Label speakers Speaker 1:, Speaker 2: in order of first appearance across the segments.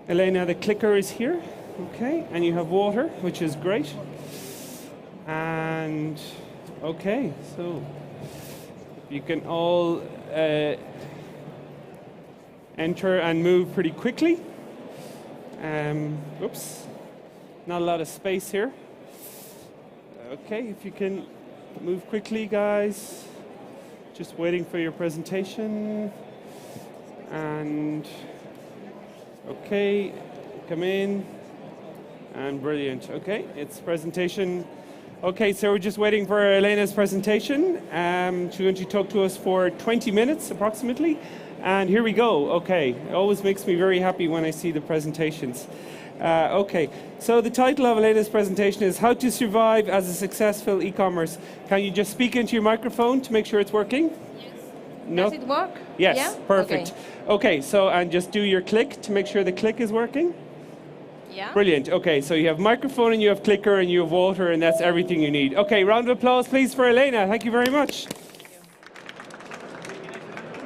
Speaker 1: Elena, the clicker is here. Okay, and you have water, which is great. And okay, so you can all enter and move pretty quickly. Oops, not a lot of space here. Okay, if you can move quickly, guys. Just waiting for your presentation. And okay, come in. And brilliant. Okay, it's presentation. Okay, so we're just waiting for Elena's presentation. She's going to talk to us for 20 minutes approximately. And here we go. Okay, it always makes me very happy when I see the presentations. Okay, so the title of Elena's presentation is How to Survive as a Successful E-commerce. Can you just speak into your microphone to make sure it's working?
Speaker 2: Yes.
Speaker 1: No?
Speaker 2: Does it work?
Speaker 1: Yes,
Speaker 2: yeah?
Speaker 1: perfect. Okay, so and just do your click to make sure the click is working.
Speaker 2: Yeah.
Speaker 1: Brilliant. Okay, so you have microphone and you have clicker and you have water and that's everything you need. Okay, round of applause please for Elena. Thank you very much.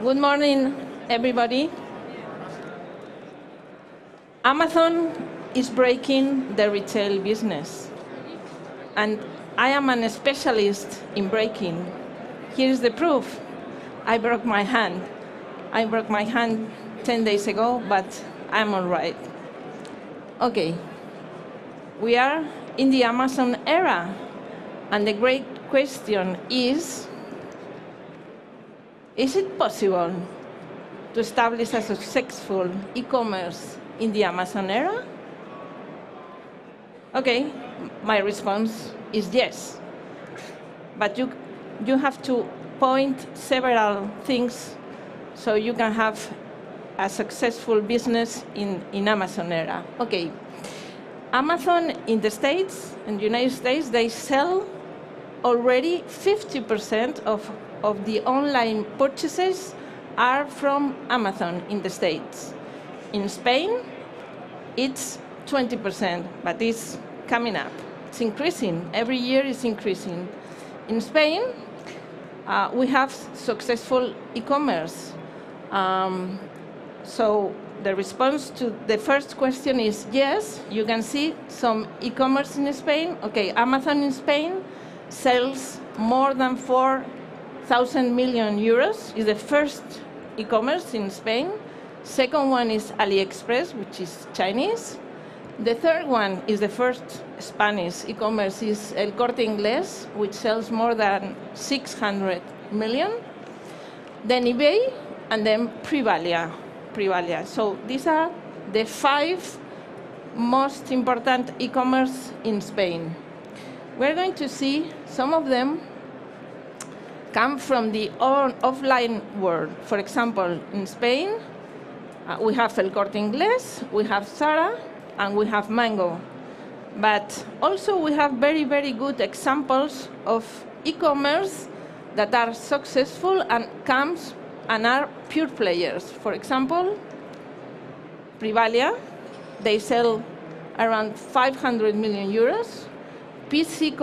Speaker 2: Good morning, everybody. Amazon is breaking the retail business. And I am a specialist in breaking. Here's the proof. I broke my hand. I broke my hand 10 days ago, but I'm all right. Okay, we are in the Amazon era, and the great question is it possible to establish a successful e-commerce in the Amazon era? Okay, my response is yes. But you have to point several things so you can have a successful business in Amazon era. Okay, Amazon in the States, in the United States, they sell already 50% of the online purchases are from Amazon in the States. In Spain, it's 20%, but it's coming up. It's increasing. Every year it's increasing. In Spain, we have successful e-commerce. So the response to the first question is yes, you can see some e-commerce in Spain. Okay, Amazon in Spain sells more than 4,000 million euros. Is the first e-commerce in Spain. Second one is AliExpress, which is Chinese. The third one is the first Spanish e-commerce is El Corte Inglés, which sells more than 600 million. Then eBay, and then Privalia. So these are the 5 most important e-commerce in Spain. We're going to see some of them come from the offline world. For example, in Spain, we have El Corte Inglés, we have Zara, and we have Mango. But also we have very, very good examples of e-commerce that are successful and comes and are pure players. For example, Privalia, they sell around 500 million euros. PC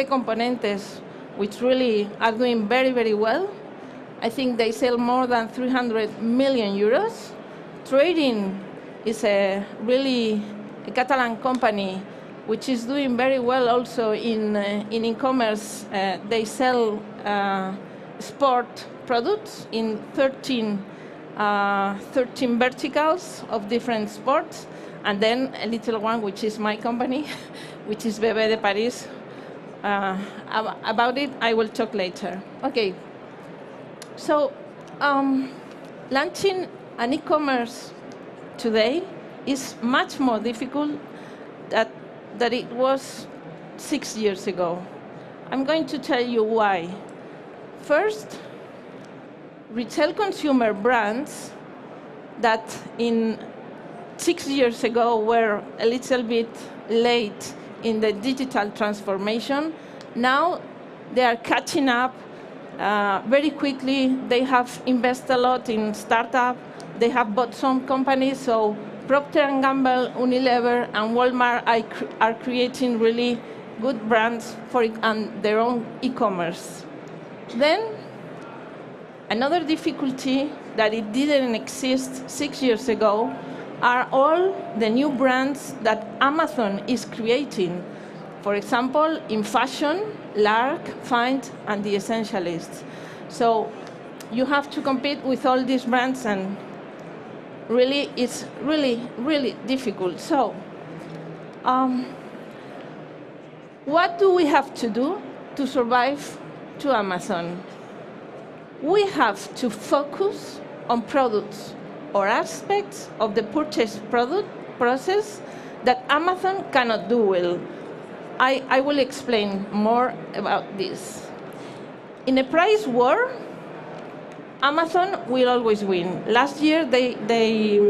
Speaker 2: Componentes, which really are doing very, very well. I think they sell more than 300 million euros. Trading is a Catalan company which is doing very well also in e-commerce. They sell sport products in 13 verticals of different sports, and then a little one, which is my company, which is Bébé de Paris. About it, I will talk later. Okay, so launching an e-commerce today is much more difficult than it was 6 years ago. I'm going to tell you why. First, retail consumer brands that in 6 years ago were a little bit late in the digital transformation, now they are catching up very quickly. They have invested a lot in startup. They have bought some companies, so Procter & Gamble, Unilever, and Walmart are creating really good brands for it and their own e-commerce. Then, another difficulty that it didn't exist 6 years ago are all the new brands that Amazon is creating. For example, in fashion, Lark, Find, and The Essentialists. So you have to compete with all these brands, and really, it's really difficult. So what do we have to do to survive to Amazon? We have to focus on products or aspects of the purchase product process that Amazon cannot do well. I will explain more about this. In a price war, Amazon will always win. Last year, they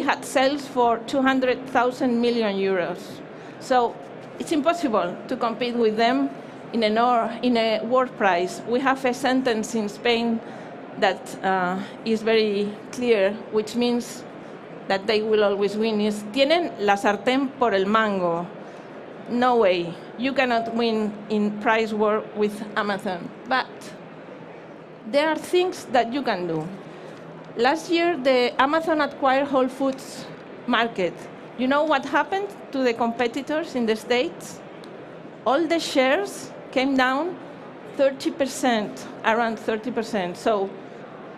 Speaker 2: had sales for 200,000 million euros. So it's impossible to compete with them in a world price. We have a sentence in Spain that is very clear, which means that they will always win. Is tienen la sartén por el mango. No way. You cannot win in price war with Amazon. But there are things that you can do. Last year, the Amazon acquired Whole Foods market. You know what happened to the competitors in the States? All the shares came down 30%, around 30%. So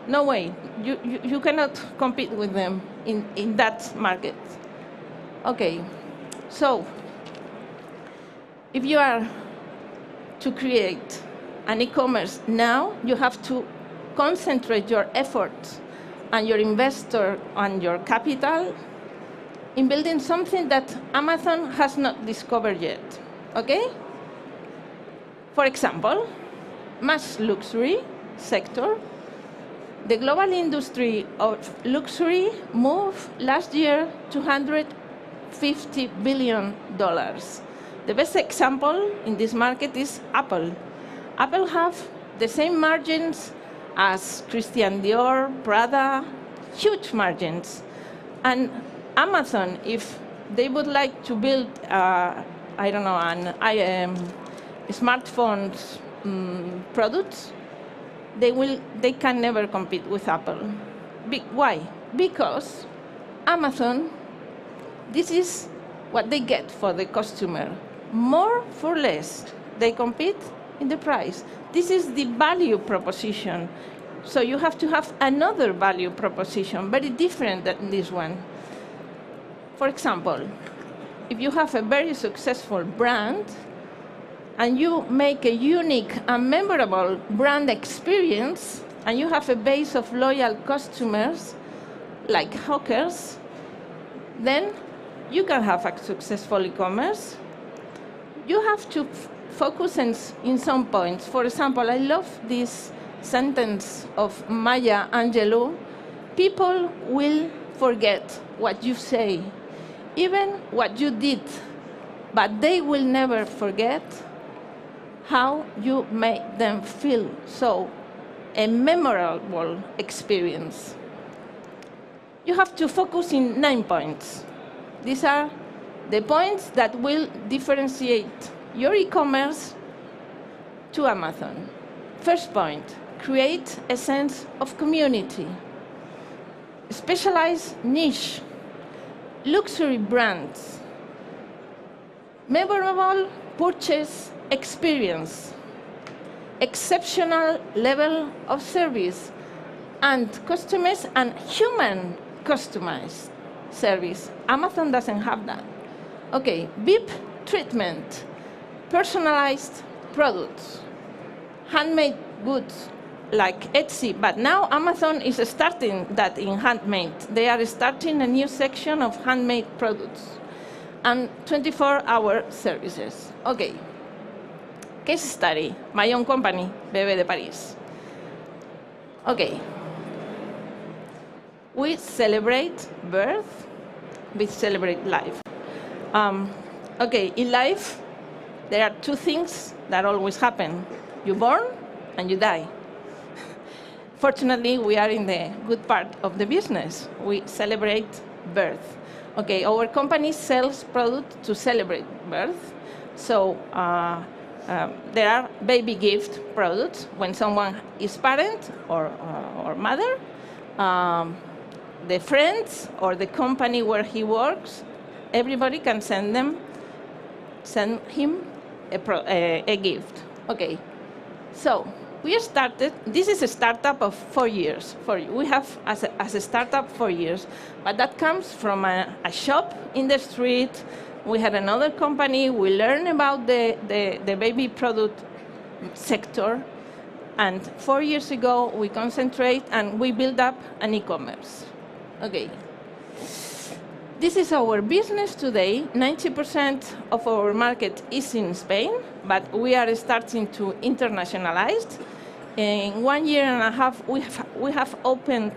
Speaker 2: no way. You cannot compete with them in that market. Okay, so if you are to create an e-commerce now, you have to concentrate your efforts and your investor and your capital in building something that Amazon has not discovered yet, okay? For example, mass luxury sector. The global industry of luxury moved last year $250 billion. The best example in this market is Apple. Apple have the same margins as Christian Dior, Prada, huge margins. And Amazon, if they would like to build, I don't know, smartphones products, they can never compete with Apple. Why? Because Amazon, this is what they get for the customer. More for less. They compete in the price. This is the value proposition. So you have to have another value proposition, very different than this one. For example, if you have a very successful brand and you make a unique and memorable brand experience, and you have a base of loyal customers like hawkers, then you can have a successful e-commerce. You have to focus in some points. For example, I love this sentence of Maya Angelou: people will forget what you say, even what you did, but they will never forget how you made them feel. So, a memorable experience. You have to focus in 9 points. These are the points that will differentiate your e-commerce to Amazon. First point, create a sense of community. Specialized niche, luxury brands, memorable purchase experience, exceptional level of service, and customers and human customized service. Amazon doesn't have that. Okay, VIP treatment, personalized products, handmade goods like Etsy, but now Amazon is starting that in handmade. They are starting a new section of handmade products and 24-hour services. Okay, case study, my own company, Bébé de Paris. Okay, we celebrate birth, we celebrate life. Okay, in life, there are 2 things that always happen. You born and you die. Fortunately, we are in the good part of the business. We celebrate birth. Okay, our company sells products to celebrate birth. So there are baby gift products when someone is parent or mother. the friends or the company where he works, everybody can send him a gift. Okay, so we started. This is a startup of 4 years. We have as a startup 4 years, but that comes from a shop in the street. We had another company. We learned about the baby product sector, and 4 years ago we concentrate and we build up an e-commerce. Okay. This is our business today. 90% of our market is in Spain, but we are starting to internationalize. In 1 year and a half, we have opened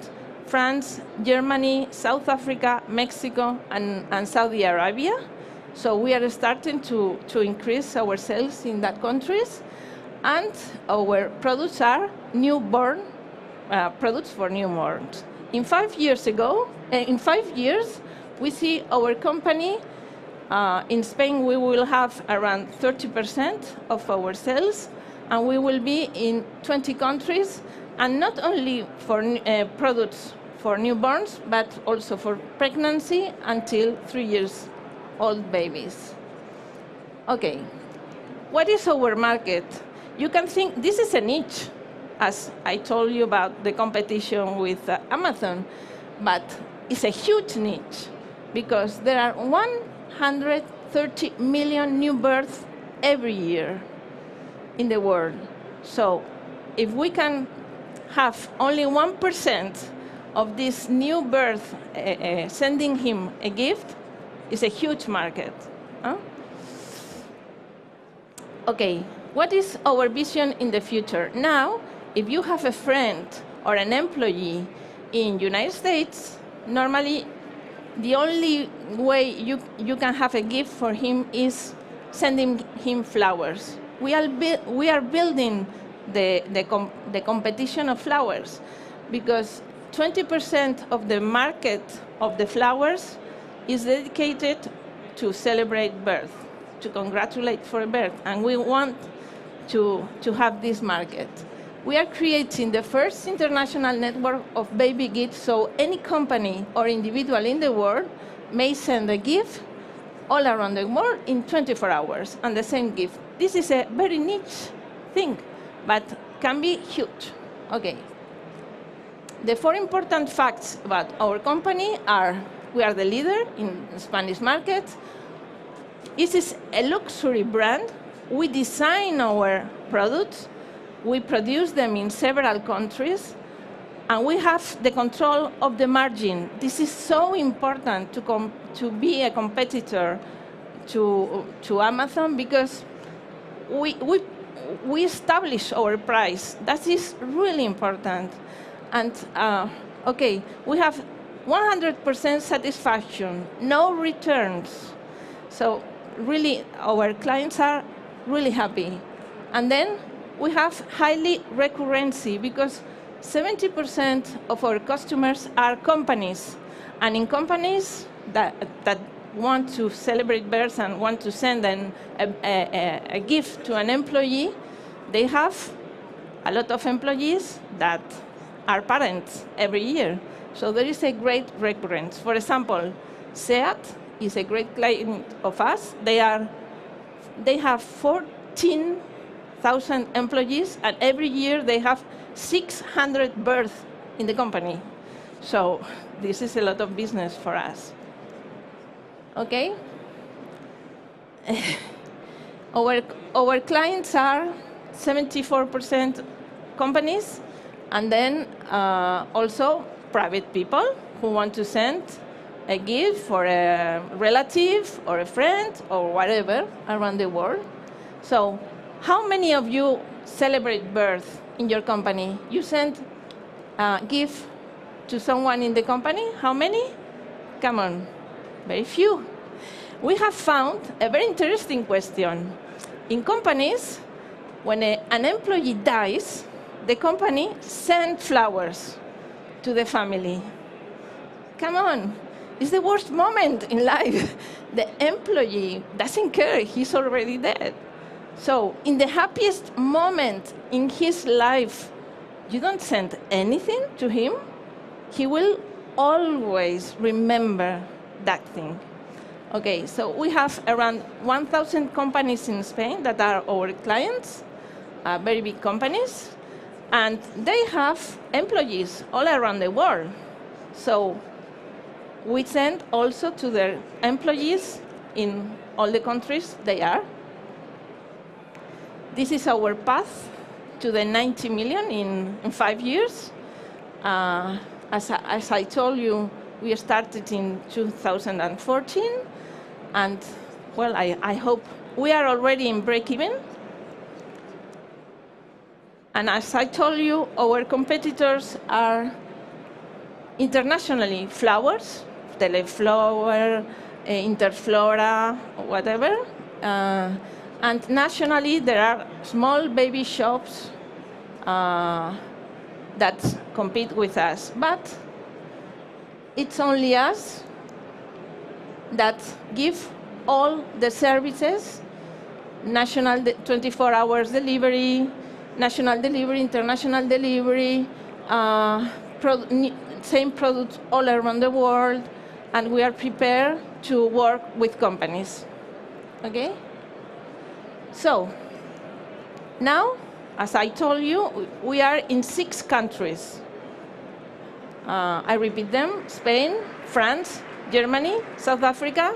Speaker 2: France, Germany, South Africa, Mexico, and Saudi Arabia. So we are starting to increase our sales in that countries. And our products are newborn products for newborns. In 5 years, we see our company in Spain, we will have around 30% of our sales, and we will be in 20 countries, and not only for products for newborns, but also for pregnancy until 3 years old babies. Okay, what is our market? You can think this is a niche, as I told you about the competition with Amazon, but it's a huge niche because there are 130 million new births every year in the world. So if we can have only 1% of this new birth sending him a gift, it's a huge market. Huh? Okay, what is our vision in the future? Now, if you have a friend or an employee in United States, normally the only way you can have a gift for him is sending him flowers. We are building the competition of flowers because 20% of the market of the flowers is dedicated to celebrate birth, to congratulate for a birth, and we want to have this market. We are creating the first international network of baby gifts, so any company or individual in the world may send a gift all around the world in 24 hours, and the same gift. This is a very niche thing, but can be huge. Okay. The 4 important facts about our company are: we are the leader in the Spanish market. This is a luxury brand. We design our products. We produce them in several countries. And we have the control of the margin. This is so important to be a competitor to Amazon because we establish our price. That is really important. And okay, we have 100% satisfaction, no returns. So really, our clients are really happy. And then we have highly recurrency because 70% of our customers are companies. And in companies that want to celebrate births and want to send a gift to an employee, they have a lot of employees that are parents every year. So there is a great recurrence. For example, SEAT is a great client of us. They have 14,000 employees, and every year they have 600 births in the company. So this is a lot of business for us. Okay? Our clients are 74% companies, and then also private people who want to send a gift for a relative or a friend or whatever around the world. So how many of you celebrate birth in your company? You send a gift to someone in the company? How many? Come on, very few. We have found a very interesting question. In companies, when an employee dies, the company sends flowers to the family. Come on, it's the worst moment in life. The employee doesn't care, he's already dead. So in the happiest moment in his life, you don't send anything to him? he will always remember that thing. Okay, so we have around 1,000 companies in Spain that are our clients, very big companies, and they have employees all around the world. So we send also to their employees in all the countries they are. This is our path to the 90 million in 5 years. As I told you, we started in 2014, and well, I hope we are already in break-even. And as I told you, our competitors are internationally flowers, Teleflower, Interflora, whatever. And nationally, there are small baby shops that compete with us. But it's only us that give all the services, national 24 hours delivery, national delivery, international delivery, same products all around the world, and we are prepared to work with companies. Okay? So, now, as I told you, we are in 6 countries. I repeat them: Spain, France, Germany, South Africa,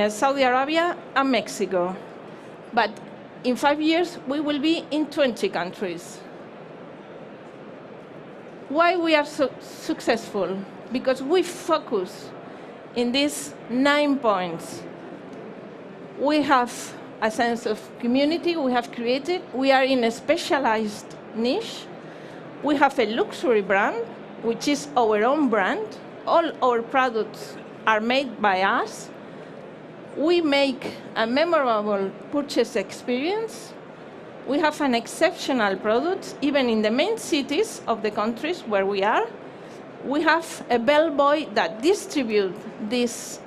Speaker 2: Saudi Arabia, and Mexico. But in 5 years, we will be in 20 countries. Why we are so successful? Because we focus in these 9 points. We have a sense of community we have created. We are in a specialized niche. We have a luxury brand, which is our own brand. All our products are made by us. We make a memorable purchase experience. We have an exceptional product, even in the main cities of the countries where we are. We have a bellboy that distributes this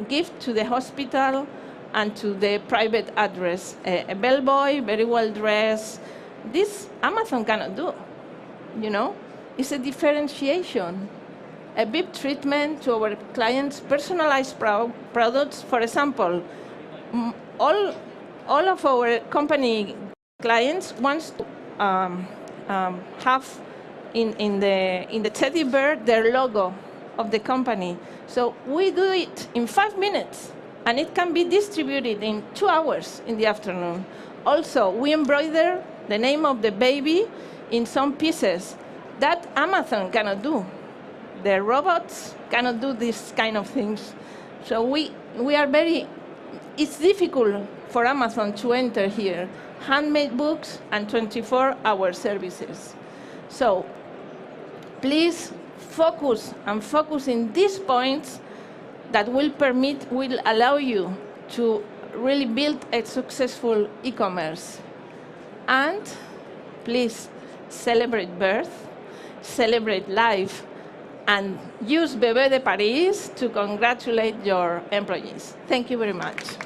Speaker 2: gift to the hospital and to the private address. A bellboy, very well dressed. This Amazon cannot do, you know? It's a differentiation. A VIP treatment to our clients, personalized products. For example, all of our company clients want to have in the teddy bear their logo of the company. So we do it in 5 minutes, and it can be distributed in 2 hours in the afternoon. Also, we embroider the name of the baby in some pieces. That Amazon cannot do. The robots cannot do these kind of things. So we are very, it's difficult for Amazon to enter here. Handmade books and 24-hour services. So please focus in these points that will allow you to really build a successful e-commerce. And please celebrate birth, celebrate life, and use Bébé de Paris to congratulate your employees. Thank you very much.